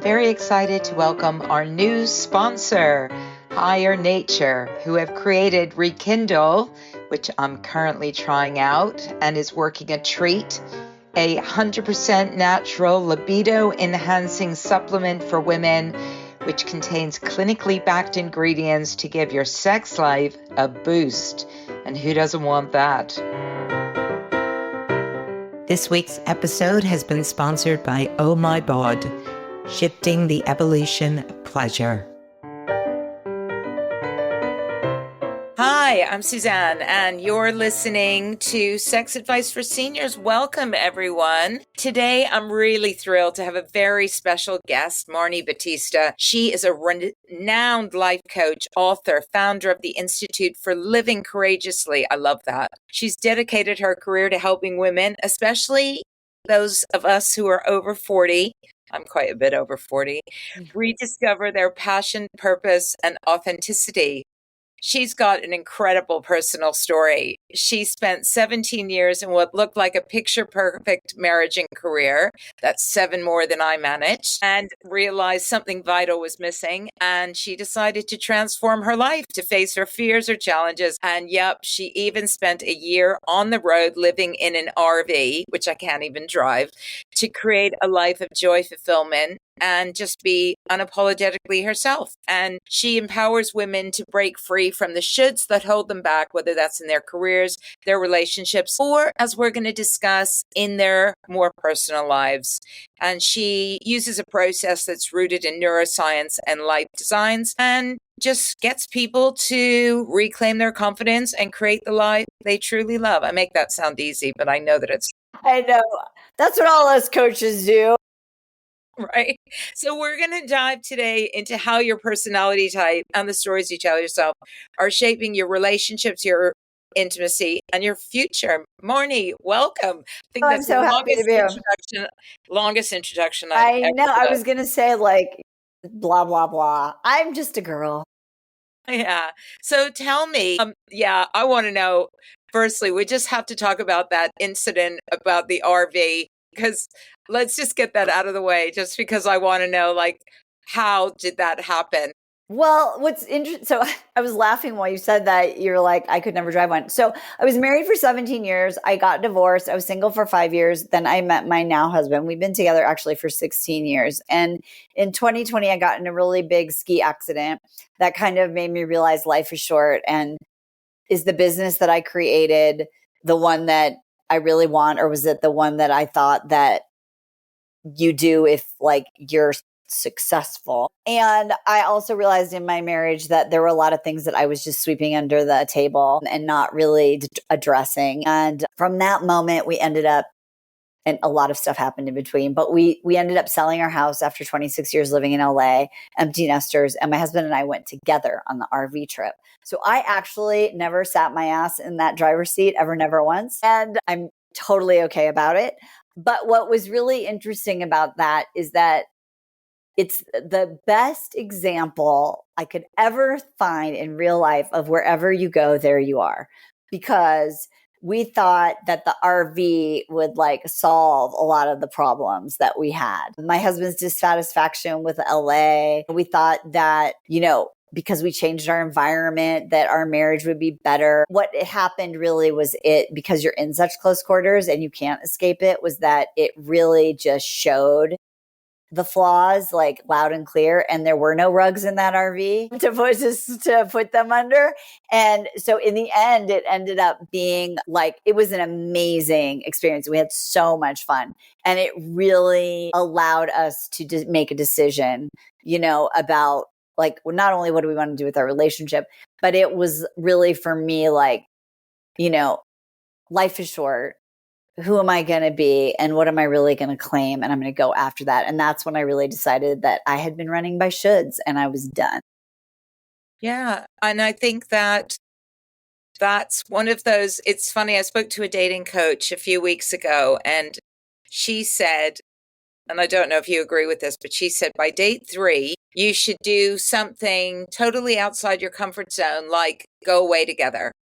I'm very excited to welcome our new sponsor, Higher Nature, who have created Rekindle, which I'm currently trying out and is working a treat, a 100% natural libido-enhancing supplement for women, which contains clinically backed ingredients to give your sex life a boost. And who doesn't want that? This week's episode has been sponsored by Oh My Bod, shifting the evolution of pleasure. Hi, I'm Suzanne, and you're listening to Sex Advice for Seniors. Welcome, everyone. Today, I'm really thrilled to have a very special guest, Marni Battista. She is a renowned life coach, author, founder of the Institute for Living Courageously. I love that. She's dedicated her career to helping women, especially those of us who are over 40. I'm quite a bit over 40, rediscover their passion, purpose, and authenticity. She's got an incredible personal story. She spent 17 years in what looked like a picture-perfect marriage and career. That's 7 more than I managed, and realized something vital was missing. And she decided to transform her life, to face her fears or challenges. And yep, she even spent a year on the road living in an RV, which I can't even drive, to create a life of joy, fulfillment, and just be unapologetically herself. And she empowers women to break free from the shoulds that hold them back, whether that's in their careers, their relationships, or, as we're going to discuss, in their more personal lives. And she uses a process that's rooted in neuroscience and life designs, and just gets people to reclaim their confidence and create the life they truly love. I make that sound easy, but I know that it's... I know. That's what all us coaches do. Right. So we're going to dive today into how your personality type and the stories you tell yourself are shaping your relationships, your intimacy, and your future. Marni, welcome. I think that's I'm so happy to be here. Longest introduction I know. I was going to say like blah, blah, blah. I'm just a girl. Yeah. So tell me, I want to know, firstly, we just have to talk about that incident about the RV, because let's just get that out of the way, just because I want to know, like, how did that happen? Well, what's interesting, so I was laughing while you said that. You're like, I could never drive one. So I was married for 17 years. I got divorced. I was single for 5 years. Then I met my now husband. We've been together actually for 16 years. And in 2020, I got in a really big ski accident that kind of made me realize life is short. And is the business that I created the one that I really want? Or was it the one that I thought that you do if like you're successful? And I also realized in my marriage that there were a lot of things that I was just sweeping under the table and not really addressing. And from that moment, we ended up, and a lot of stuff happened in between, but we ended up selling our house after 26 years living in LA, empty nesters. And my husband and I went together on the RV trip. So I actually never sat my ass in that driver's seat ever, never once. And I'm totally okay about it. But what was really interesting about that is that it's the best example I could ever find in real life of wherever you go, there you are. Because we thought that the RV would like solve a lot of the problems that we had. My husband's dissatisfaction with LA, we thought that, because we changed our environment, that our marriage would be better. What happened really was because you're in such close quarters and you can't escape it, was that it really just showed the flaws like loud and clear, and there were no rugs in that RV to put them under. And so in the end, it ended up being like, it was an amazing experience. We had so much fun, and it really allowed us to make a decision, about like, not only what do we want to do with our relationship, but it was really for me, like, life is short. Who am I going to be and what am I really going to claim? And I'm going to go after that. And that's when I really decided that I had been running by shoulds and I was done. Yeah. And I think that's one of those, it's funny. I spoke to a dating coach a few weeks ago, and she said, and I don't know if you agree with this, but she said by date 3, you should do something totally outside your comfort zone, like go away together.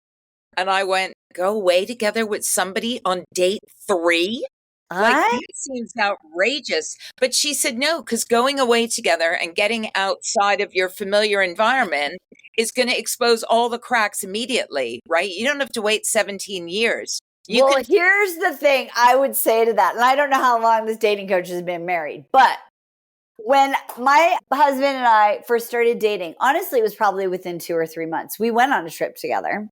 And I went, go away together with somebody on date 3? Like, I that seems outrageous. But she said no, because going away together and getting outside of your familiar environment is going to expose all the cracks immediately, right? You don't have to wait 17 years. You Well, can. here's the thing I would say to that. And I don't know how long this dating coach has been married, but when my husband and I first started dating, honestly, it was probably within 2 or 3 months. We went on a trip together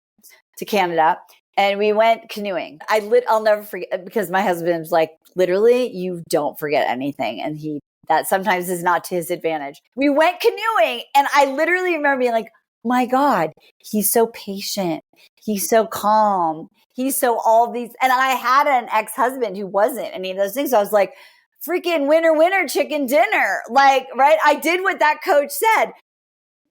to Canada and we went canoeing. I'll never forget because my husband's like, literally, you don't forget anything. And that sometimes is not to his advantage. We went canoeing and I literally remember being like, my God, he's so patient. He's so calm. He's so all these. And I had an ex-husband who wasn't any of those things. So I was like, freaking winner, chicken dinner. Like, right? I did what that coach said.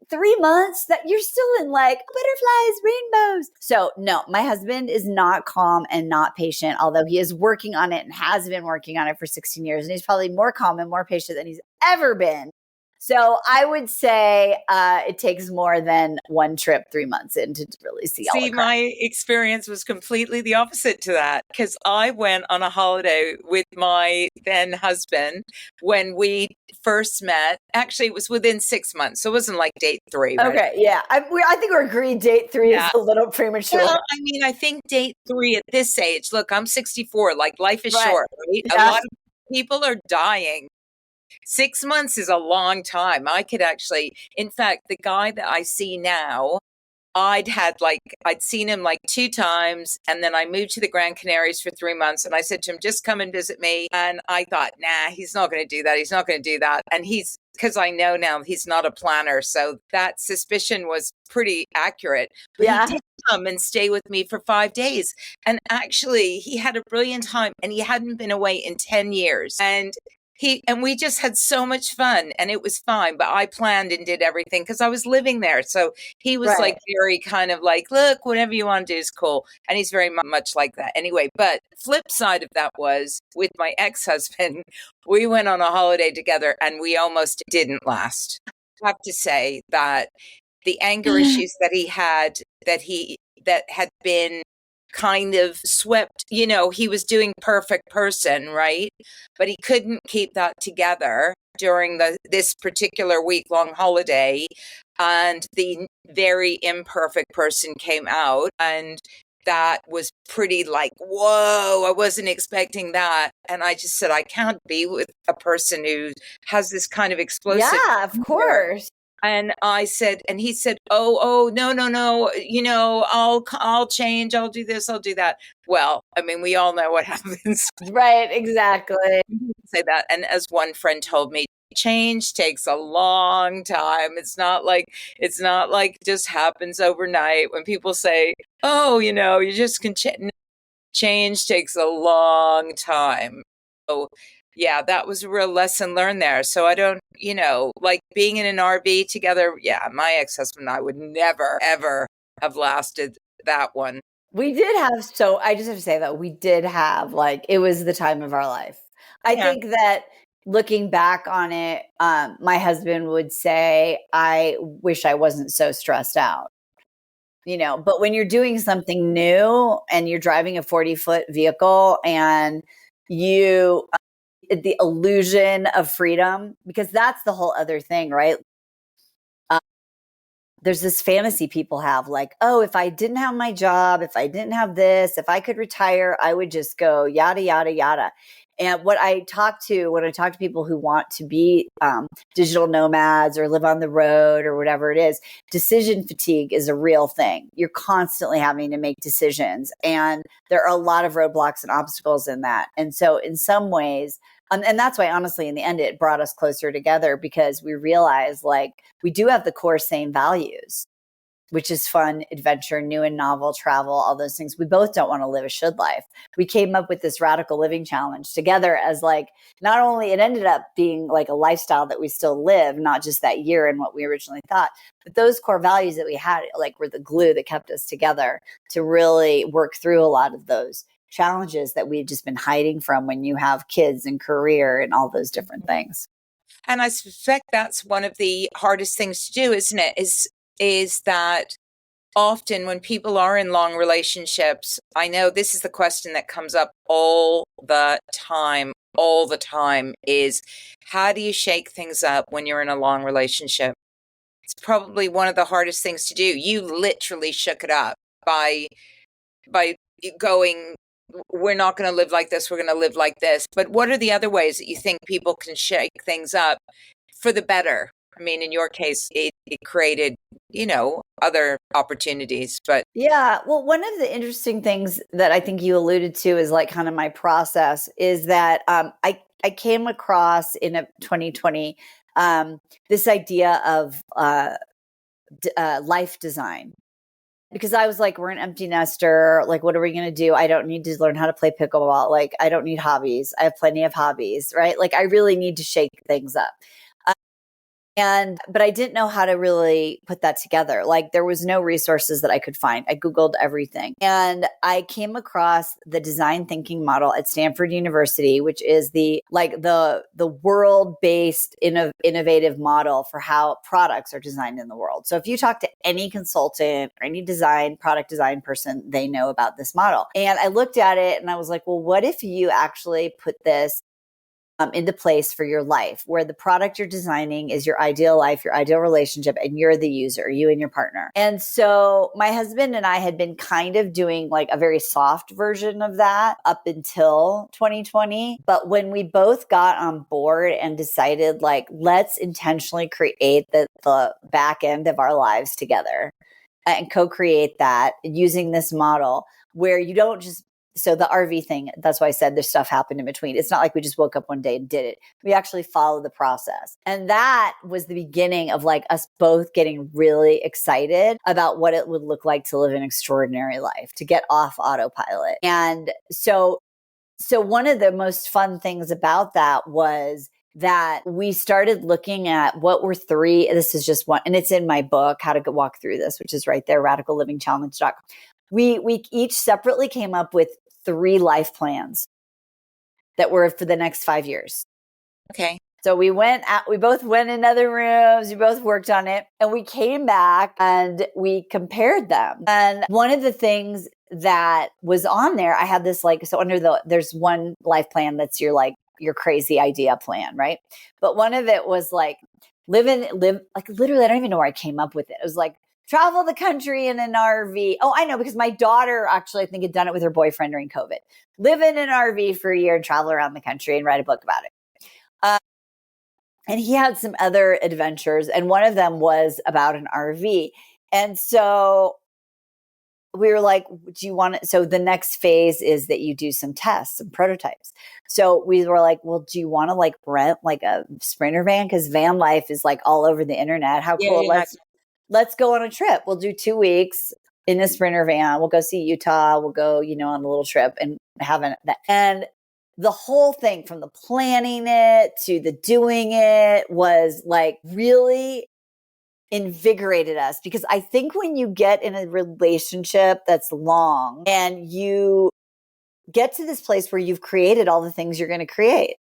3 months that you're still in like butterflies, rainbows. So no, my husband is not calm and not patient, although he is working on it and has been working on it for 16 years. And he's probably more calm and more patient than he's ever been. So I would say it takes more than one trip 3 months in to really see all the See, crap. my experience was completely the opposite to that because I went on a holiday with my then husband when we first met. Actually, it was within 6 months. So it wasn't like date 3, right? Okay, yeah. I think we're agreed date 3 Yeah. is a little premature. Well, I mean, I think date 3 at this age, look, I'm 64, like life is Right. short, right? A Yes. lot of people are dying. 6 months is a long time. I could actually, in fact, the guy that I see now, I'd seen him like 2 times. And then I moved to the Grand Canaries for 3 months. And I said to him, just come and visit me. And I thought, nah, he's not going to do that. He's not going to do that. And because I know now he's not a planner. So that suspicion was pretty accurate. But Yeah. he did come and stay with me for 5 days. And actually, he had a brilliant time and he hadn't been away in 10 years. And we just had so much fun and it was fine, but I planned and did everything because I was living there. So he was like very kind of like, look, whatever you want to do is cool. And he's very much like that anyway. But flip side of that was with my ex-husband, we went on a holiday together and we almost didn't last. I have to say that the anger issues that he had, that had been kind of swept, he was doing perfect person, right? But he couldn't keep that together during this particular week-long holiday. And the very imperfect person came out. And that was pretty like, whoa, I wasn't expecting that. And I just said, I can't be with a person who has this kind of explosive. Yeah, of course. And I said, and he said, oh, no, I'll change. I'll do this. I'll do that. Well, I mean, we all know what happens. Right, exactly. Say that. And as one friend told me, change takes a long time. It's not like it just happens overnight. When people say, oh, you just can change takes a long time. So yeah, that was a real lesson learned there. So I don't, like being in an RV together. Yeah, my ex-husband and I would never, ever have lasted that one. We did have, I just have to say that we did have, it was the time of our life. I think that looking back on it, my husband would say, I wish I wasn't so stressed out. But when you're doing something new and you're driving a 40-foot vehicle and the illusion of freedom, because that's the whole other thing, right? There's this fantasy people have like, oh, if I didn't have my job, if I didn't have this, if I could retire, I would just go yada, yada, yada. And when I talk to people who want to be digital nomads or live on the road or whatever it is, decision fatigue is a real thing. You're constantly having to make decisions. And there are a lot of roadblocks and obstacles in that. And so in some ways, and that's why, honestly, in the end, it brought us closer together because we realized we do have the core same values, which is fun, adventure, new and novel, travel, all those things. We both don't want to live a should life. We came up with this radical living challenge together as not only it ended up being a lifestyle that we still live, not just that year and what we originally thought, but those core values that we had were the glue that kept us together to really work through a lot of those challenges that we've just been hiding from when you have kids and career and all those different things. And I suspect that's one of the hardest things to do, isn't it? Is that often when people are in long relationships, I know this is the question that comes up all the time is, how do you shake things up when you're in a long relationship? It's probably one of the hardest things to do. You literally shook it up by going, we're not going to live like this, we're going to live like this. But what are the other ways that you think people can shake things up for the better? I mean, in your case, it created, other opportunities, but Yeah. Well, one of the interesting things that I think you alluded to is like kind of my process is that I came across in 2020 this idea of life design. Because I was like, we're an empty nester. Like, what are we going to do? I don't need to learn how to play pickleball. Like, I don't need hobbies. I have plenty of hobbies, right? Like, I really need to shake things up. But I didn't know how to really put that together. Like there was no resources that I could find. I Googled everything and I came across the design thinking model at Stanford University, which is the world-based innovative model for how products are designed in the world. So if you talk to any consultant or any product design person, they know about this model. And I looked at it and I was like, well, what if you actually put this into place for your life, where the product you're designing is your ideal life, your ideal relationship, and you're the user, you and your partner. And so my husband and I had been kind of doing like a very soft version of that up until 2020. But when we both got on board and decided like, let's intentionally create the back end of our lives together and co-create that using this model where you don't just so the RV thing, that's why I said this stuff happened in between. It's not like we just woke up one day and did it. We actually followed the process. And that was the beginning of like us both getting really excited about what it would look like to live an extraordinary life, to get off autopilot. And so one of the most fun things about that was that we started looking at what were this is just one, and it's in my book, How to Walk Through This, which is right there, radicallivingchallenge.com. We each separately came up with 3 life plans that were for the next 5 years. Okay. So we both went in other rooms, we both worked on it, and we came back and we compared them. And one of the things that was on there, I had this there's one life plan that's your crazy idea plan, right? But one of it was like live like literally, I don't even know where I came up with it. It was like, travel the country in an RV. Oh, I know, because my daughter actually, I think, had done it with her boyfriend during COVID. Live in an RV for a year and travel around the country and write a book about it. And he had some other adventures, and one of them was about an RV. And so we were like, do you want it? So the next phase is that you do some tests, some prototypes. So we were like, well, do you want to like rent like a Sprinter van? Because van life is like all over the internet. How cool. Yeah. Let's go on a trip. We'll do 2 weeks in a Sprinter van. We'll go see Utah. We'll go, on a little trip and that. And the whole thing, from the planning it to the doing it, was like really invigorated us, because I think when you get in a relationship that's long and you get to this place where you've created all the things you're going to create.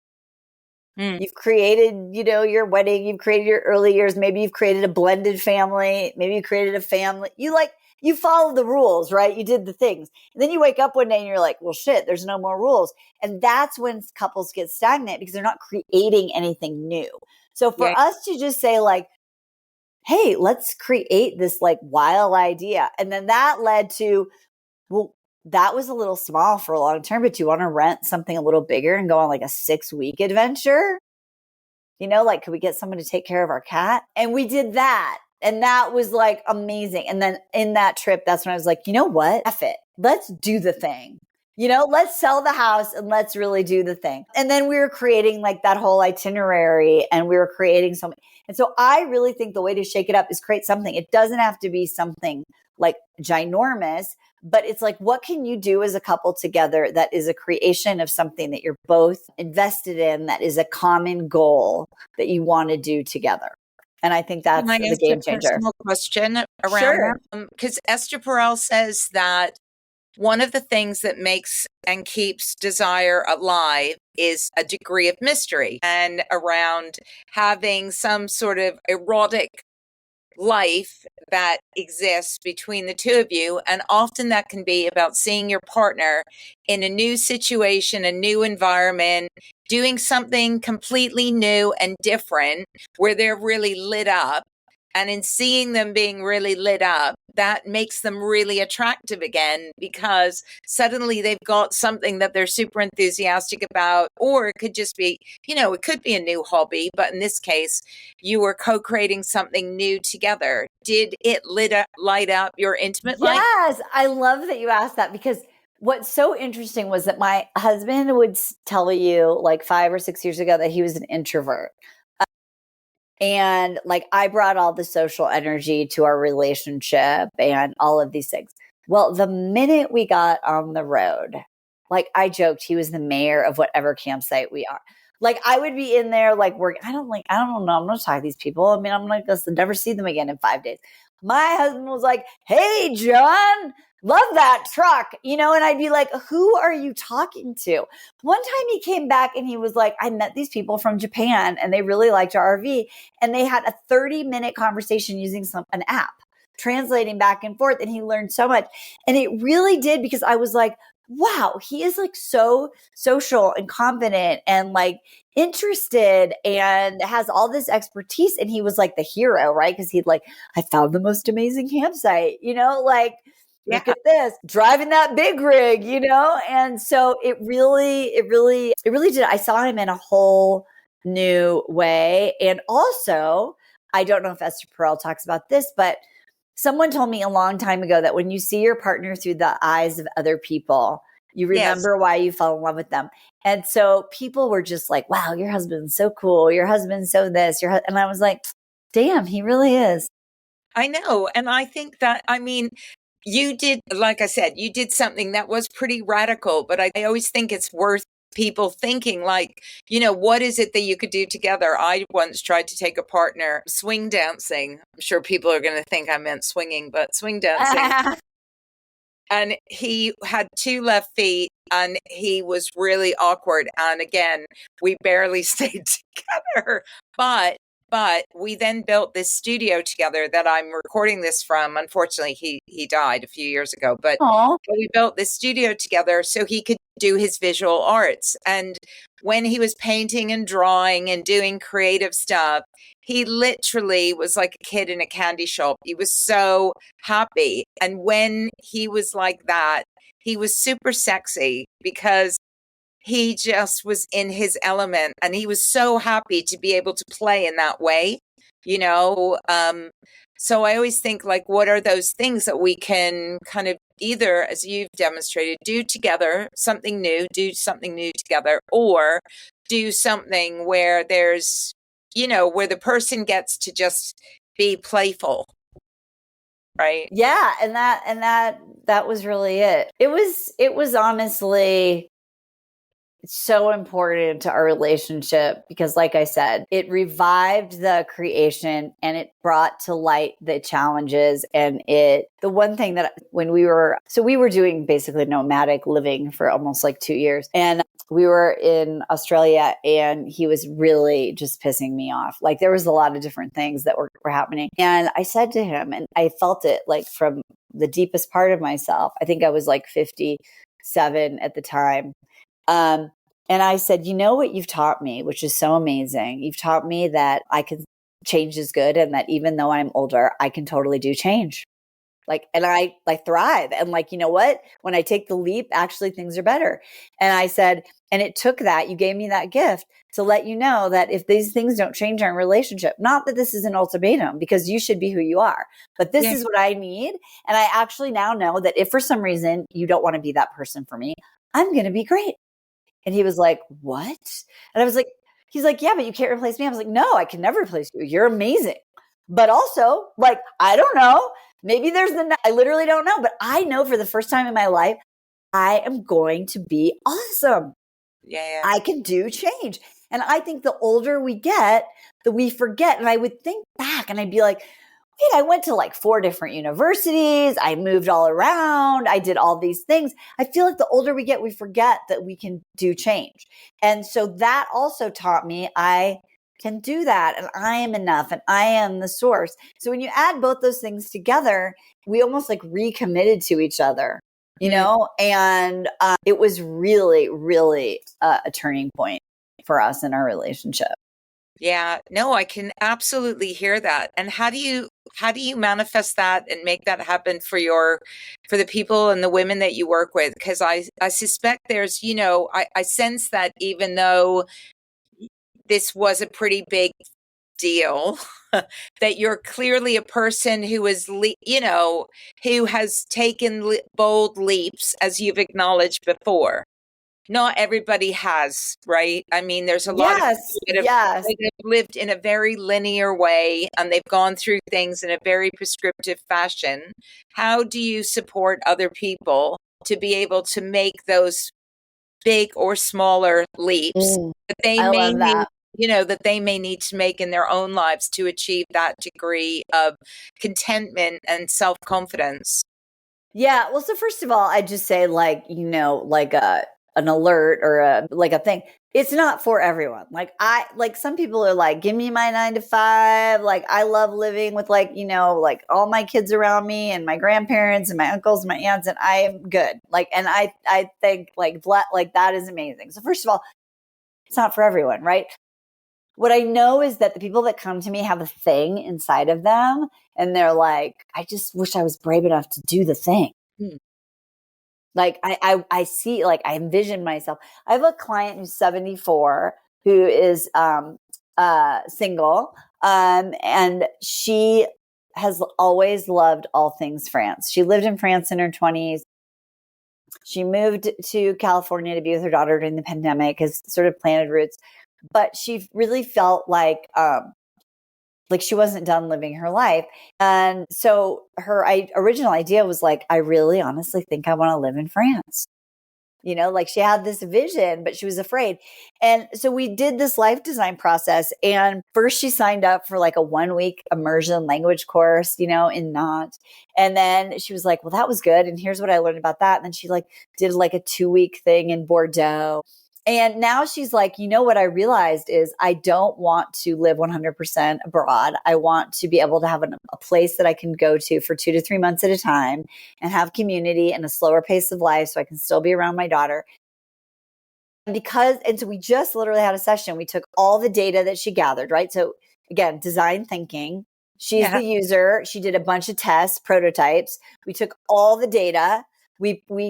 You've created, your wedding, you've created your early years. Maybe you've created a blended family. Maybe you created a family. You follow the rules, right? You did the things. And then you wake up one day and you're like, well, shit, there's no more rules. And that's when couples get stagnant, because they're not creating anything new. So for us to just say like, hey, let's create this like wild idea. And then that led to, well, that was a little small for a long term, but do you want to rent something a little bigger and go on like a 6-week adventure? Could we get someone to take care of our cat? And we did that. And that was like amazing. And then in that trip, that's when I was like, you know what? F it. Let's do the thing. Let's sell the house and let's really do the thing. And then we were creating like that whole itinerary, and we were creating something. And so I really think the way to shake it up is create something. It doesn't have to be something like ginormous, but it's like, what can you do as a couple together that is a creation of something that you're both invested in, that is a common goal that you want to do together? And I think that's the game changer. Personal question around that, because Esther Perel says that one of the things that makes and keeps desire alive is a degree of mystery, and around having some sort of erotic life that exists between the two of you. And often that can be about seeing your partner in a new situation, a new environment, doing something completely new and different where they're really lit up. And in seeing them being really lit up, that makes them really attractive again, because suddenly they've got something that they're super enthusiastic about. Or it could just be, it could be a new hobby. But in this case, you were co-creating something new together. Did it light up your intimate life? Yes, I love that you asked that, because what's so interesting was that my husband would tell you like 5 or 6 years ago that he was an introvert. And like I brought all the social energy to our relationship and all of these things. Well, the minute we got on the road, like I joked, he was the mayor of whatever campsite we are. Like I would be in there like working. I don't know. I'm going to talk to these people. I mean, I'm like, let's never see them again in 5 days. My husband was like, "Hey, John, love that truck," and I'd be like, "Who are you talking to?" One time he came back and he was like, "I met these people from Japan and they really liked our RV." And they had a 30-minute conversation using an app, translating back and forth. And he learned so much. And it really did, because I was like, wow, he is like so social and confident and like interested and has all this expertise. And he was like the hero, right? Because he'd like, "I found the most amazing campsite, like, look at this, driving that big rig, And so it really did. I saw him in a whole new way. And also, I don't know if Esther Perel talks about this, but someone told me a long time ago that when you see your partner through the eyes of other people, you remember why you fell in love with them. And so people were just like, "Wow, your husband's so cool. Your husband's so this." And I was like, damn, he really is. I know. And I think that, you did, like I said, you did something that was pretty radical, but I always think it's worth people thinking like, what is it that you could do together? I once tried to take a partner swing dancing. I'm sure people are going to think I meant swinging, but swing dancing. And he had 2 left feet and he was really awkward. And again, we barely stayed together, but we then built this studio together that I'm recording this from. Unfortunately, he died a few years ago, but we built this studio together so he could do his visual arts. And when he was painting and drawing and doing creative stuff, he literally was like a kid in a candy shop. He was so happy. And when he was like that, he was super sexy because he just was in his element and he was so happy to be able to play in that way, so I always think like, what are those things that we can kind of either, as you've demonstrated, do together, do something new together, or do something where there's, where the person gets to just be playful. Right. Yeah. And that was really it. It was honestly so important to our relationship because, like I said, it revived the creation and it brought to light the challenges. And the one thing that when we were doing basically nomadic living for almost like 2 years, and we were in Australia and he was really just pissing me off. Like there was a lot of different things that were happening. And I said to him, and I felt it like from the deepest part of myself. I think I was like 57 at the time. And I said, "You know what you've taught me, which is so amazing. You've taught me that I can change is good. And that even though I'm older, I can totally do change. Like, and I like thrive. And like, you know what, when I take the leap, actually things are better." And I said, and it took that, you gave me that gift to let you know that if these things don't change our relationship, not that this is an ultimatum because you should be who you are, but this is what I need. And I actually now know that if for some reason you don't want to be that person for me, I'm going to be great. And he was like, "What?" And I was like, he's like, "Yeah, but you can't replace me." I was like, "No, I can never replace you. You're amazing." But also, like, I don't know. Maybe I literally don't know, but I know for the first time in my life, I am going to be awesome. Yeah. I can do change. And I think the older we get, the we forget. And I would think back and I'd be like, wait, I went to like 4 different universities. I moved all around. I did all these things. I feel like the older we get, we forget that we can do change. And so that also taught me I can do that. And I am enough and I am the source. So when you add both those things together, we almost like recommitted to each other, and it was really, really a turning point for us in our relationship. Yeah, no, I can absolutely hear that. And how do you manifest that and make that happen for the people and the women that you work with? Because I suspect there's, I sense that even though this was a pretty big deal, that you're clearly a person who is, who has taken bold leaps, as you've acknowledged before. Not everybody has, right? I mean, there's a lot of Yes, people yes. that have lived in a very linear way and they've gone through things in a very prescriptive fashion. How do you support other people to be able to make those big or smaller leaps that they I may love need, that. that they may need to make in their own lives to achieve that degree of contentment and self-confidence? Yeah. Well, so first of all, I just say like, an alert or a thing. It's not for everyone. Like some people are like, give me my 9 to 5. Like I love living with like all my kids around me and my grandparents and my uncles and my aunts, and I am good. Like, and I think like that is amazing. So first of all, it's not for everyone, right? What I know is that the people that come to me have a thing inside of them, and they're like, I just wish I was brave enough to do the thing. Hmm. Like I see, like I envision myself. I have a client who's 74 who is single, and she has always loved all things France. She lived in France in her 20s. She moved to California to be with her daughter during the pandemic, has sort of planted roots, but she really felt like she wasn't done living her life. And so her original idea was like, I really honestly think I want to live in France. Like she had this vision, but she was afraid. And so we did this life design process. And first she signed up for like a 1-week immersion language course, in Nantes. And then she was like, well, that was good. And here's what I learned about that. And then she like did like a 2-week thing in Bordeaux. And now she's like, what I realized is I don't want to live 100% abroad. I want to be able to have a place that I can go to for 2 to 3 months at a time and have community and a slower pace of life so I can still be around my daughter. And so we just literally had a session. We took all the data that she gathered, right? So again, design thinking. She's the user. She did a bunch of tests, prototypes. We took all the data.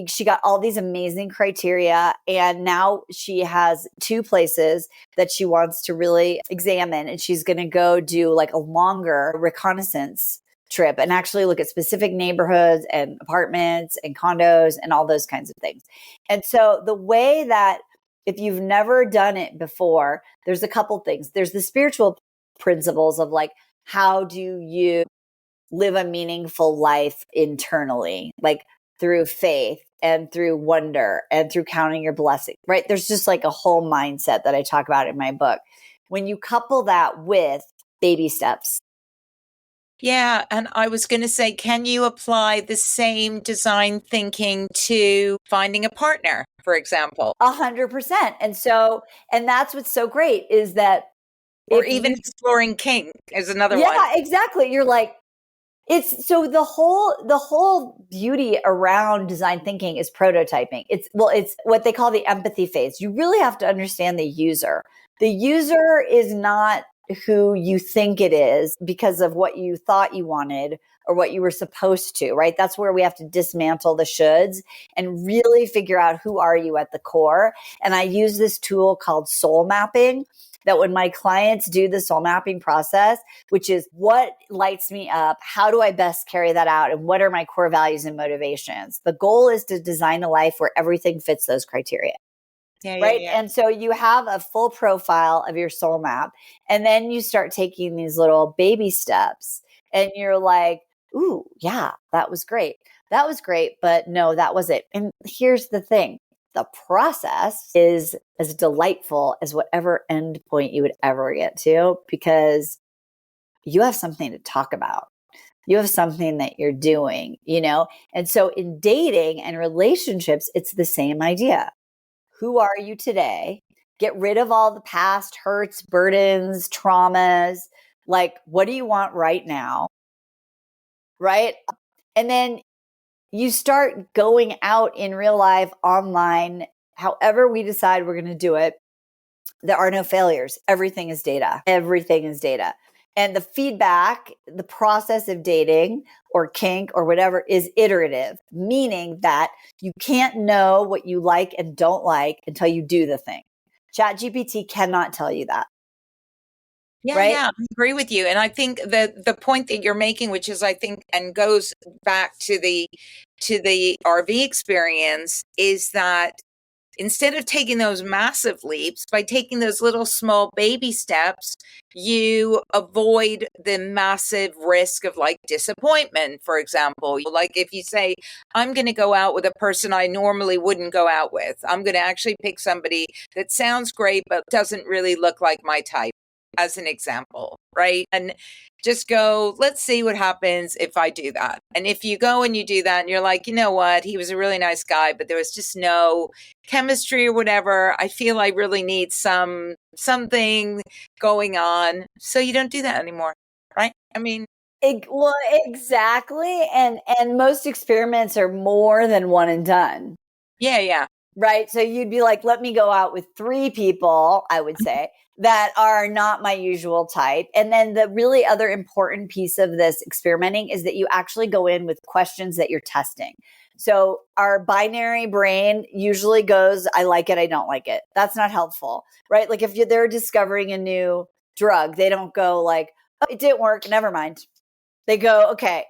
She got all these amazing criteria, and now she has 2 places that she wants to really examine, and she's going to go do like a longer reconnaissance trip and actually look at specific neighborhoods and apartments and condos and all those kinds of things. And so the way that, if you've never done it before, there's a couple things. There's the spiritual principles of like, how do you live a meaningful life internally? Like, through faith and through wonder and through counting your blessings, right? There's just like a whole mindset that I talk about in my book. When you couple that with baby steps. Yeah. And I was going to say, can you apply the same design thinking to finding a partner, for examul? 100%. And that's what's so great is that, or even exploring kink is another one. Yeah, exactly. You're like, it's so the whole beauty around design thinking is prototyping. It's what they call the empathy phase. You really have to understand the user. The user is not who you think it is because of what you thought you wanted or what you were supposed to, right? That's where we have to dismantle the shoulds and really figure out who are you at the core. And I use this tool called soul mapping, that when my clients do the soul mapping process, which is what lights me up, how do I best carry that out, and what are my core values and motivations? The goal is to design a life where everything fits those criteria. Right. Yeah. And so you have a full profile of your soul map, and then you start taking these little baby steps, and you're like, ooh, yeah, that was great. That was great. But no, that was it. And here's the thing. The process is as delightful as whatever end point you would ever get to, because you have something to talk about. You have something that you're doing, And so in dating and relationships, it's the same idea. Who are you today? Get rid of all the past hurts, burdens, traumas. Like, what do you want right now? Right? And then you start going out in real life, online, however we decide we're going to do it. There are no failures. Everything is data. Everything is data. And the feedback, the process of dating or kink or whatever is iterative, meaning that you can't know what you like and don't like until you do the thing. ChatGPT cannot tell you that. Yeah, Right? yeah, I agree with you. And I think that the point that you're making, which is I think and goes back to the RV experience, is that instead of taking those massive leaps, by taking those little small baby steps, you avoid the massive risk of like disappointment, for example. Like if you say, I'm going to go out with a person I normally wouldn't go out with, I'm going to actually pick somebody that sounds great, but doesn't really look like my type, as an example, right? And just go, let's see what happens if I do that. And if you go and you do that and you're like, you know what, he was a really nice guy, but there was just no chemistry or whatever, I feel I really need something going on. So you don't do that anymore, right? I mean, Well, exactly. And most experiments are more than one and done. yeah. Right. So you'd be like, let me go out with 3 people, I would say, that are not my usual type. And then the really other important piece of this experimenting is that you actually go in with questions that you're testing. So our binary brain usually goes, I like it, I don't like it. That's not helpful, right? Like if they're discovering a new drug, they don't go like, oh, it didn't work, never mind. They go, okay,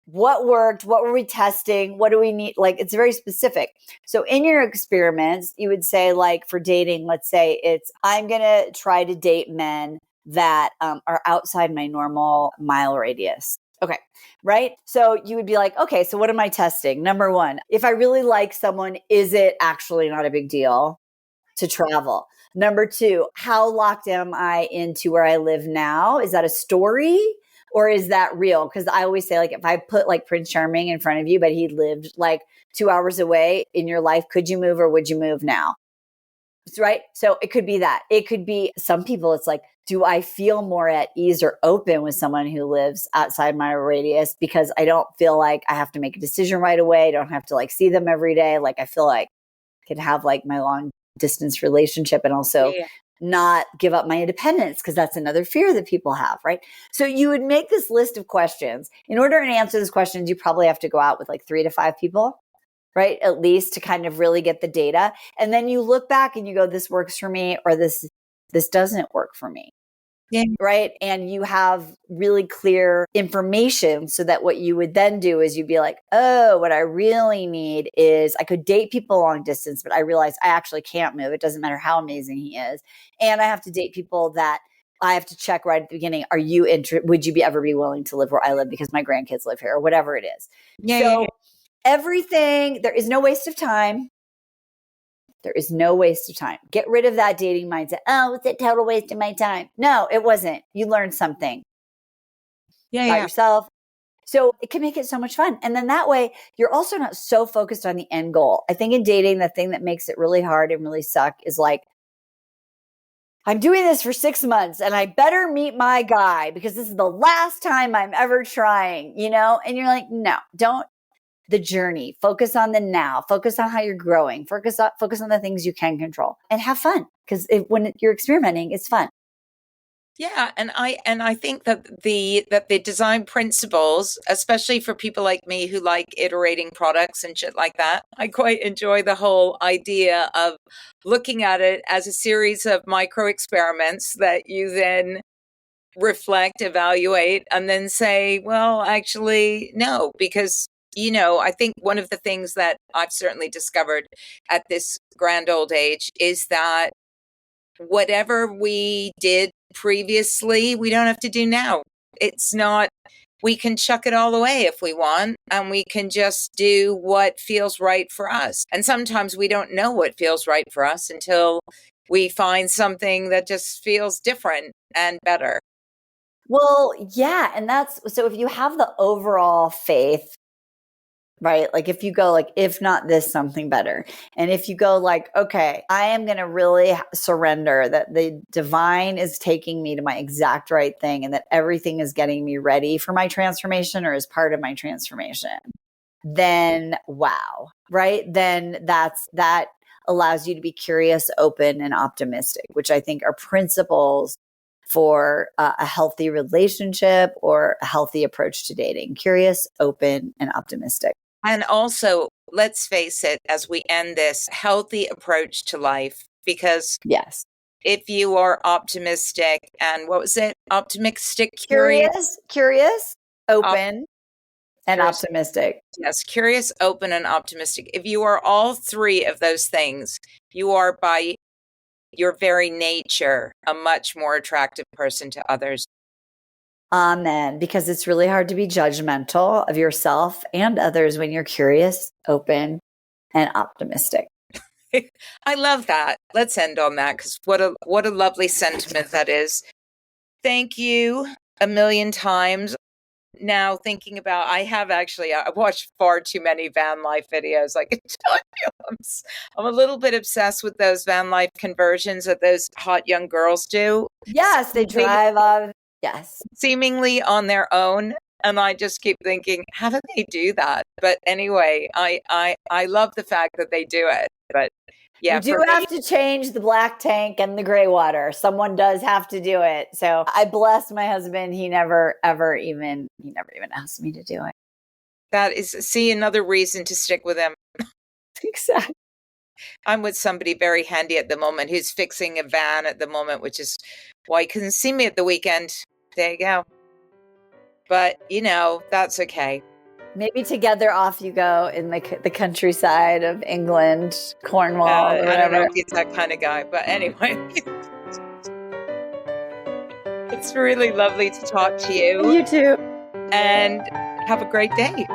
what worked? What were we testing? What do we need? Like, it's very specific. So in your experiments, you would say, like, for dating, let's say it's, I'm going to try to date men that are outside my normal mile radius. Okay. Right. So you would be like, okay, so what am I testing? Number one, if I really like someone, is it actually not a big deal to travel? Number two, how locked am I into where I live now? Is that a story? Or is that real? Because I always say, like, if I put like Prince Charming in front of you, but he lived like 2 hours away in your life, could you move or would you move now? Right. So it could be that. It could be some people, it's like, do I feel more at ease or open with someone who lives outside my radius because I don't feel like I have to make a decision right away? I don't have to like see them every day. Like I feel like I could have like my long distance relationship and also not give up my independence, because that's another fear that people have, right? So you would make this list of questions. In order to answer these questions, you probably have to go out with like 3 to 5 people, right? At least to kind of really get the data. And then you look back and you go, this works for me, or this doesn't work for me. Yeah. Right. And you have really clear information so that what you would then do is you'd be like, oh, what I really need is I could date people long distance, but I realize I actually can't move. It doesn't matter how amazing he is. And I have to date people that I have to check right at the beginning. Are you would you ever be willing to live where I live because my grandkids live here or whatever it is? So everything, there is no waste of time. There is no waste of time. Get rid of that dating mindset. Oh, it's a total waste of my time. No, it wasn't. You learned something about yourself. So it can make it so much fun. And then that way, you're also not so focused on the end goal. I think in dating, the thing that makes it really hard and really suck is like, I'm doing this for 6 months and I better meet my guy because this is the last time I'm ever trying, you know? And you're like, no, don't. The journey, focus on the now, focus on how you're growing, focus on the things you can control and have fun. Because when you're experimenting, it's fun. Yeah, and I think that the design principles, especially for people like me who like iterating products and shit like that, I quite enjoy the whole idea of looking at it as a series of micro experiments that you then reflect, evaluate, and then say, well, actually, no, because I think one of the things that I've certainly discovered at this grand old age is that whatever we did previously, we don't have to do now. It's not, we can chuck it all away if we want, and we can just do what feels right for us. And sometimes we don't know what feels right for us until we find something that just feels different and better. Well, yeah. And that's so if you have the overall faith right? Like if you go like, if not this, something better. And if you go like, okay, I am going to really surrender that the divine is taking me to my exact right thing and that everything is getting me ready for my transformation or is part of my transformation, then wow, right? Then that allows you to be curious, open, and optimistic, which I think are principles for a healthy relationship or a healthy approach to dating. Curious, open, and optimistic. And also, let's face it, as we end this, healthy approach to life, because yes, if you are optimistic and what was it? Optimistic, curious, open, and curious, optimistic. yes, curious, open, and optimistic. If you are all three of those things, you are by your very nature a much more attractive person to others. Amen. Because it's really hard to be judgmental of yourself and others when you're curious, open, and optimistic. I love that. Let's end on that because what a lovely sentiment that is. Thank you a million times. Now thinking about, I watched far too many van life videos. I can tell you, I'm a little bit obsessed with those van life conversions that those hot young girls do. Yes, they drive off. Yes. Seemingly on their own. And I just keep thinking, how do they do that? But anyway, I love the fact that they do it. But yeah, you do have to change the black tank and the gray water. Someone does have to do it. So I bless my husband. He never even asked me to do it. That is, see, another reason to stick with him. Exactly. I'm with somebody very handy at the moment who's fixing a van at the moment, which is why he couldn't see me at the weekend. There you go. But, that's okay. Maybe together off you go in the countryside of England, Cornwall, or whatever. I don't know if he's that kind of guy, but anyway. It's really lovely to talk to you. You too. And have a great day.